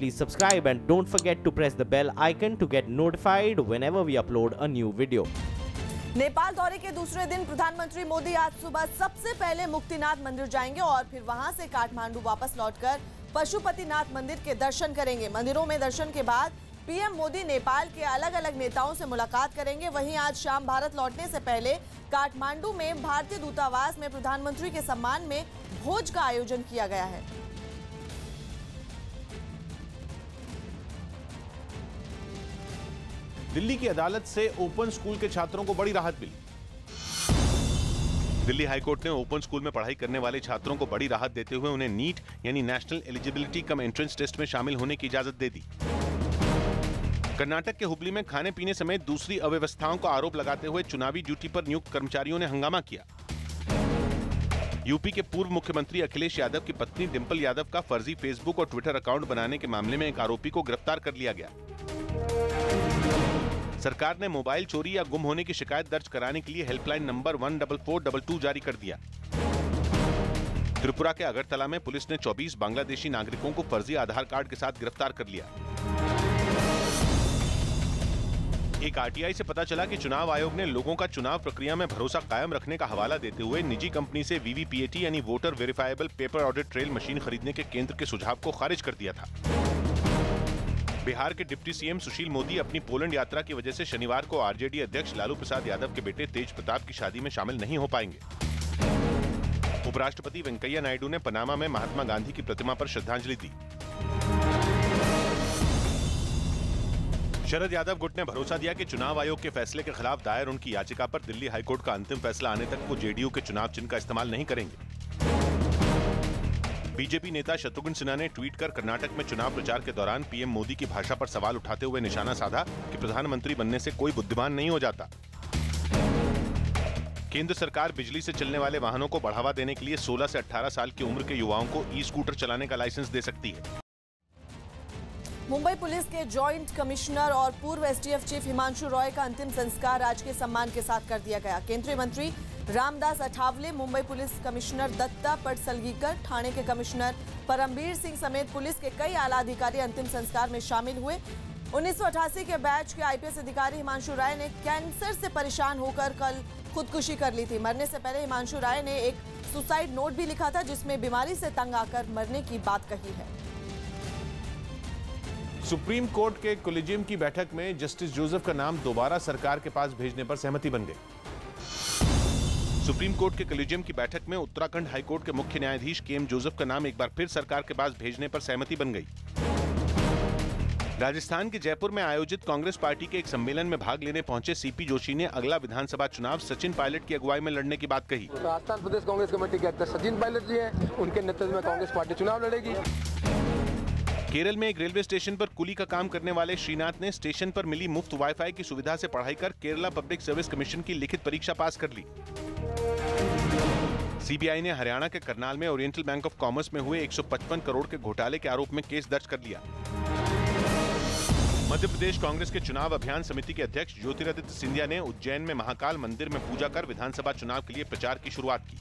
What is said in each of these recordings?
please subscribe and don't forget to press the bell icon to get notified whenever we upload a new video. Nepal दौरे के दूसरे दिन प्रधानमंत्री मोदी आज सुबह सबसे पहले मुक्तिनाथ मंदिर जाएंगे और फिर वहां से काठमांडू वापस लौटकर पशुपतिनाथ मंदिर के दर्शन करेंगे। मंदिरों में दर्शन के बाद पीएम मोदी नेपाल के अलग अलग नेताओं से मुलाकात करेंगे। वहीं आज शाम भारत लौटने से पहले काठमांडू में भारतीय दूतावास में प्रधानमंत्री के सम्मान में भोज का आयोजन किया गया है। दिल्ली की अदालत से ओपन स्कूल के छात्रों को बड़ी राहत मिली। दिल्ली हाईकोर्ट ने ओपन स्कूल में पढ़ाई करने वाले छात्रों को बड़ी राहत देते हुए उन्हें नीट यानी national eligibility cum entrance test में शामिल होने की इजाजत दे दी। कर्नाटक के हुबली में खाने पीने समेत दूसरी अव्यवस्थाओं का आरोप लगाते हुए चुनावी ड्यूटी पर नियुक्त कर्मचारियों ने हंगामा किया। यूपी के पूर्व मुख्यमंत्री अखिलेश यादव की पत्नी डिंपल यादव का फर्जी फेसबुक और ट्विटर अकाउंट बनाने के मामले में एक आरोपी को गिरफ्तार कर लिया गया। सरकार ने मोबाइल चोरी या गुम होने की शिकायत दर्ज कराने के लिए हेल्पलाइन नंबर 14422 जारी कर दिया। त्रिपुरा के अगरतला में पुलिस ने 24 बांग्लादेशी नागरिकों को फर्जी आधार कार्ड के साथ गिरफ्तार कर लिया। एक आरटीआई से पता चला कि चुनाव आयोग ने लोगों का चुनाव प्रक्रिया में भरोसा कायम रखने का हवाला देते हुए निजी कंपनी से वीवीपीएटी यानी voter verifiable paper audit trail machine खरीदने के केंद्र के सुझाव को खारिज कर दिया था। बिहार के डिप्टी सीएम सुशील मोदी अपनी पोलैंड यात्रा की वजह से शनिवार को आरजेडी अध्यक्ष लालू प्रसाद यादव के बेटे तेज प्रताप की शादी में शामिल नहीं हो पाएंगे। उपराष्ट्रपति वेंकैया नायडू ने पनामा में महात्मा गांधी की प्रतिमा पर श्रद्धांजलि दी। शरद यादव गुट ने भरोसा दिया कि चुनाव आयोग के फैसले के खिलाफ दायर उनकी याचिका पर दिल्ली हाईकोर्ट का अंतिम फैसला आने तक वो जेडीयू के चुनाव चिन्ह का इस्तेमाल नहीं करेंगे। बीजेपी नेता शत्रुघ्न सिन्हा ने ट्वीट कर कर्नाटक में चुनाव प्रचार के दौरान पीएम मोदी की भाषा पर सवाल उठाते हुए निशाना साधा कि प्रधानमंत्री बनने से कोई बुद्धिमान नहीं हो जाता। केंद्र सरकार बिजली से चलने वाले वाहनों को बढ़ावा देने के लिए 16 से 18 साल की उम्र के युवाओं को ई स्कूटर चलाने का लाइसेंस दे सकती है। मुंबई पुलिस के जॉइंट कमिश्नर और पूर्व एसटीएफ चीफ हिमांशु रॉय का अंतिम संस्कार राजकीय सम्मान के साथ कर दिया गया। केंद्रीय मंत्री रामदास अठावले, मुंबई पुलिस कमिश्नर दत्ता पटसलगीकर, ठाणे के कमिश्नर परमबीर सिंह समेत पुलिस के कई आला अधिकारी अंतिम संस्कार में शामिल हुए। 1988 के बैच के आईपीएस अधिकारी हिमांशु राय ने कैंसर से परेशान होकर कल खुदकुशी कर ली थी। मरने से पहले हिमांशु राय ने एक सुसाइड नोट भी लिखा था जिसमें बीमारी से तंग आकर मरने की बात कही है। सुप्रीम कोर्ट के कोलिजियम की बैठक में जस्टिस जोसेफ का नाम दोबारा सरकार के पास भेजने पर सहमति बन गई। सुप्रीम कोर्ट के कोलिजियम की बैठक में उत्तराखंड हाईकोर्ट के मुख्य न्यायाधीश केएम जोसेफ का नाम एक बार फिर सरकार के पास भेजने पर सहमति बन गई। राजस्थान के जयपुर में आयोजित कांग्रेस पार्टी के एक सम्मेलन में भाग लेने पहुंचे सीपी जोशी ने अगला विधानसभा चुनाव सचिन पायलट की अगुवाई में लड़ने की बात कही। राजस्थान प्रदेश कांग्रेस कमेटी के अध्यक्ष सचिन पायलट जी हैं, उनके नेतृत्व में कांग्रेस पार्टी चुनाव लड़ेगी। केरल में एक रेलवे स्टेशन पर कुली का काम करने वाले श्रीनाथ ने स्टेशन पर मिली मुफ्त वाईफाई की सुविधा से पढ़ाई कर केरला पब्लिक सर्विस कमीशन की लिखित परीक्षा पास कर ली। सीबीआई ने हरियाणा के करनाल में ओरिएंटल बैंक ऑफ कॉमर्स में हुए 155 करोड़ के घोटाले के आरोप में केस दर्ज कर लिया। मध्य प्रदेश कांग्रेस के चुनाव अभियान समिति के अध्यक्ष ज्योतिरादित्य सिंधिया ने उज्जैन में महाकाल मंदिर में पूजा कर विधानसभा चुनाव के लिए प्रचार की शुरुआत की।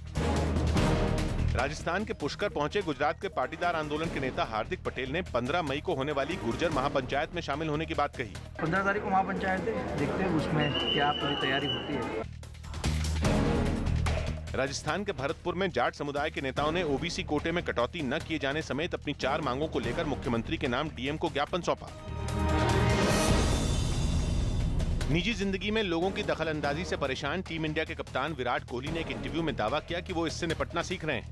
राजस्थान के पुष्कर पहुंचे गुजरात के पाटीदार आंदोलन के नेता हार्दिक पटेल ने 15 मई को होने वाली गुर्जर महापंचायत में शामिल होने की बात कही। 15 तारीख को महापंचायत है, देखते हैं उसमें क्या पूरी तैयारी होती है। राजस्थान के भरतपुर में जाट समुदाय के नेताओं ने ओबीसी कोटे में कटौती न किए जाने समेत अपनी 4 मांगों को लेकर मुख्यमंत्री के नाम डीएम को ज्ञापन सौंपा। निजी जिंदगी में लोगों की दखलंदाजी से परेशान टीम इंडिया के कप्तान विराट कोहली ने एक इंटरव्यू में दावा किया कि वो इससे निपटना सीख रहे हैं।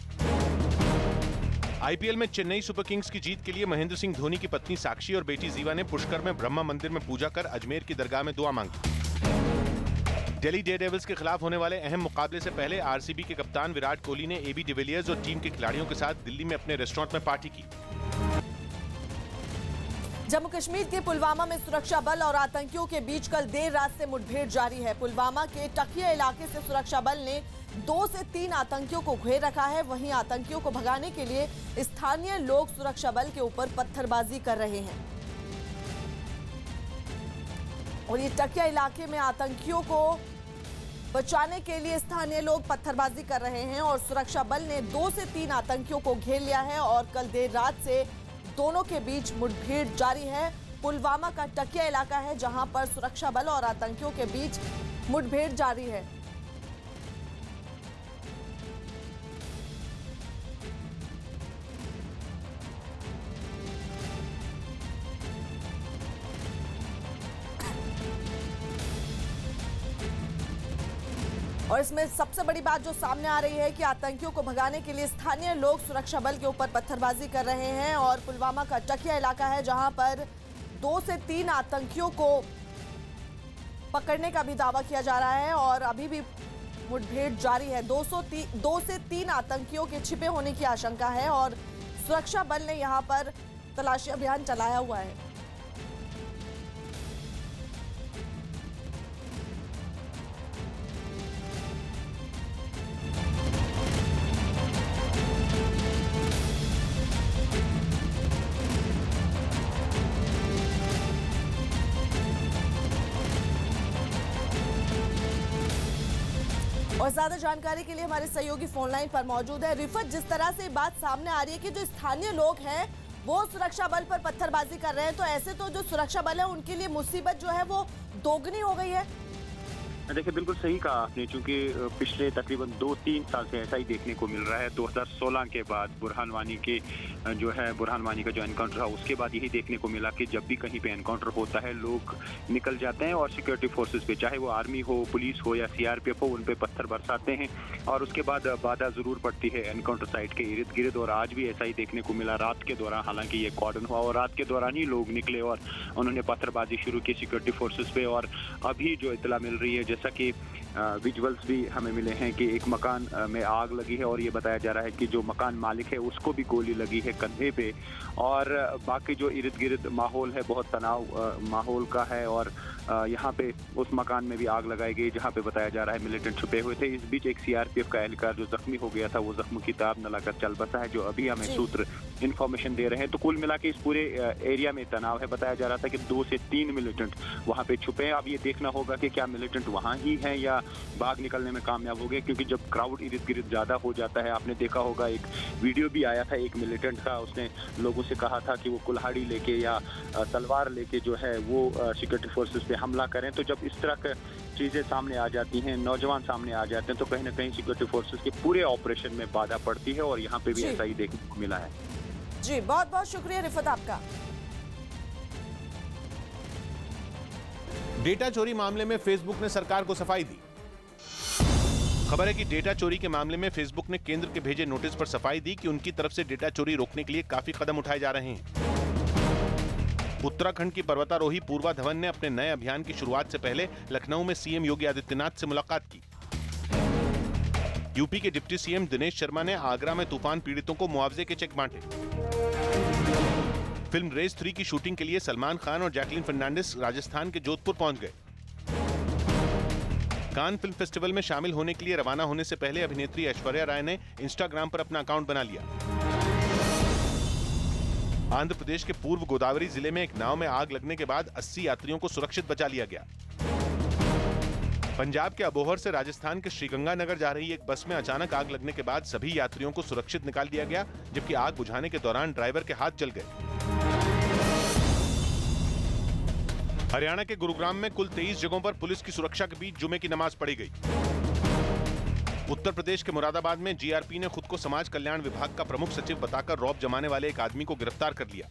आईपीएल में चेन्नई सुपर किंग्स की जीत के लिए महेंद्र सिंह धोनी की पत्नी साक्षी और बेटी जीवा ने पुष्कर में ब्रह्मा मंदिर में पूजा कर अजमेर की दरगाह में दुआ मांगी। दिल्ली डेयरडेविल्स के खिलाफ होने वाले अहम मुकाबले से पहले आरसीबी के कप्तान विराट कोहली ने एबी डिविलियर्स और टीम के खिलाड़ियों के साथ दिल्ली में अपने रेस्टोरेंट में पार्टी की। जम्मू कश्मीर के पुलवामा में सुरक्षा बल और आतंकियों के बीच कल देर रात से मुठभेड़ जारी है। पुलवामा के टकिया इलाके से सुरक्षा बल ने 2 से 3 आतंकियों को घेर रखा है। वहीं आतंकियों को भगाने के लिए स्थानीय लोग सुरक्षा बल के ऊपर पत्थरबाजी कर रहे हैं और ये टकिया इलाके में आतंकियों को बचाने के लिए स्थानीय लोग पत्थरबाजी कर रहे हैं और सुरक्षा बल ने 2 से 3 आतंकियों को घेर लिया है और कल देर रात से दोनों के बीच मुठभेड़ जारी है। पुलवामा का टकिया इलाका है जहां पर सुरक्षा बल और आतंकियों के बीच मुठभेड़ जारी है। और इसमें सबसे बड़ी बात जो सामने आ रही है कि आतंकियों को भगाने के लिए स्थानीय लोग सुरक्षा बल के ऊपर पत्थरबाजी कर रहे हैं और पुलवामा का टकिया इलाका है जहां पर 2 से 3 आतंकियों को पकड़ने का भी दावा किया जा रहा है और अभी भी मुठभेड़ जारी है। 2 से 3 आतंकियों के छिपे होने की आशंका है और सुरक्षा बल ने यहां पर तलाशी अभियान चलाया हुआ है। और ज्यादा जानकारी के लिए हमारे सहयोगी फोन लाइन पर मौजूद है रिफत। जिस तरह से बात सामने आ रही है कि जो स्थानीय लोग हैं वो सुरक्षा बल पर पत्थरबाजी कर रहे हैं, तो ऐसे तो जो सुरक्षा बल है उनके लिए मुसीबत जो है वो दोगुनी हो गई है। देखिए, बिल्कुल सही कहा आपने, क्योंकि पिछले तकरीबन 2-3 साल से ऐसा ही देखने को मिल रहा है। 2016 के बाद बुरहान वानी का जो एनकाउंटर था उसके बाद यही देखने को मिला कि जब भी कहीं पे एनकाउंटर होता है लोग निकल जाते हैं और सिक्योरिटी फोर्सेस पे, चाहे वो आर्मी हो, पुलिस हो या सीआरपीएफ हो, उन पे पत्थर बरसाते हैं और उसके बाद बाधा जरूर पड़ती है एनकाउंटर साइट के इर्द गिर्द। और आज भी ऐसा ही देखने को मिला रात के दौरान, हालांकि ये कॉर्डन हुआ और रात के दौरान ही लोग निकले और उन्होंने पत्थरबाजी शुरू की सिक्योरिटी फोर्सेस पे। और अभी जो इत्तला मिल रही है, जैसा कि विजुअल्स भी हमें मिले हैं कि एक मकान में आग लगी है और ये बताया जा रहा है कि जो मकान मालिक है उसको भी गोली लगी है कंधे पे। और बाकी जो इर्द गिर्द माहौल है बहुत तनाव माहौल का है और यहाँ पे उस मकान में भी आग लगाई गई जहाँ पे बताया जा रहा है मिलिटेंट छुपे हुए थे। इस बीच एक सीआरपीएफ का एहलकार जो जख्मी हो गया था वो जख्म की ताब न लाकर चल बसा है, जो अभी हमें सूत्र इन्फॉर्मेशन दे रहे हैं। तो कुल मिला के इस पूरे एरिया में तनाव है। बताया जा रहा था कि 2 से 3 मिलिटेंट वहाँ पे छुपे हैं। अब ये देखना होगा कि क्या मिलिटेंट वहाँ ही हैं या भाग निकलने में कामयाब हो गए, क्योंकि जब क्राउड इर्द गिर्द ज्यादा हो जाता है, आपने देखा होगा एक वीडियो भी आया था एक मिलिटेंट का, उसने लोगों से कहा था कि वो कुल्हाड़ी लेके या तलवार लेके जो है वो सिक्योरिटी फोर्सेस पे हमला करें। तो जब इस तरह की चीजें सामने आ जाती हैं, नौजवान सामने आ जाते हैं, तो कहीं ना कहीं सिक्योरिटी फोर्सेस के पूरे ऑपरेशन में बाधा पड़ती है और यहाँ पे भी ऐसा ही देखने को मिला है। जी, बहुत बहुत शुक्रिया रिफत आपका। डेटा चोरी मामले में फेसबुक ने सरकार को सफाई दी। खबर है कि डेटा चोरी के मामले में फेसबुक ने केंद्र के भेजे नोटिस पर सफाई दी कि उनकी तरफ से डेटा चोरी रोकने के लिए काफी कदम उठाए जा रहे हैं। उत्तराखंड की पर्वतारोही पूर्वा धवन ने अपने नए अभियान की शुरुआत से पहले लखनऊ में सीएम योगी आदित्यनाथ से मुलाकात की। यूपी के डिप्टी सीएम दिनेश शर्मा ने आगरा में तूफान पीड़ितों को मुआवजे के चेक बांटे। फिल्म रेस 3 की शूटिंग के लिए सलमान खान और जैकलीन फर्नांडिस राजस्थान के जोधपुर पहुंच गए। कान फिल्म फेस्टिवल में शामिल होने के लिए रवाना होने से पहले अभिनेत्री ऐश्वर्या राय ने इंस्टाग्राम पर अपना अकाउंट बना लिया। आंध्र प्रदेश के पूर्व गोदावरी जिले में एक नाव में आग लगने के बाद 80 यात्रियों को सुरक्षित बचा लिया गया। पंजाब के अबोहर से राजस्थान के श्रीगंगानगर जा रही एक बस में अचानक आग लगने के बाद सभी यात्रियों को सुरक्षित निकाल दिया गया, जबकि आग बुझाने के दौरान ड्राइवर के हाथ जल गए। हरियाणा के गुरुग्राम में कुल 23 जगहों पर पुलिस की सुरक्षा के बीच जुमे की नमाज पढ़ी गई। उत्तर प्रदेश के मुरादाबाद में जीआरपी ने खुद को समाज कल्याण विभाग का प्रमुख सचिव बताकर रौब जमाने वाले एक आदमी को गिरफ्तार कर लिया।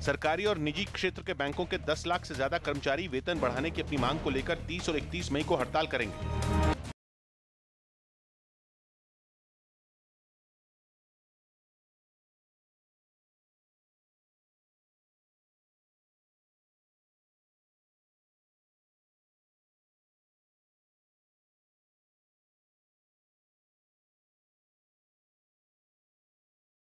सरकारी और निजी क्षेत्र के बैंकों के 10 लाख से ज्यादा कर्मचारी वेतन बढ़ाने की अपनी मांग को लेकर 30 और 31 मई को हड़ताल करेंगे।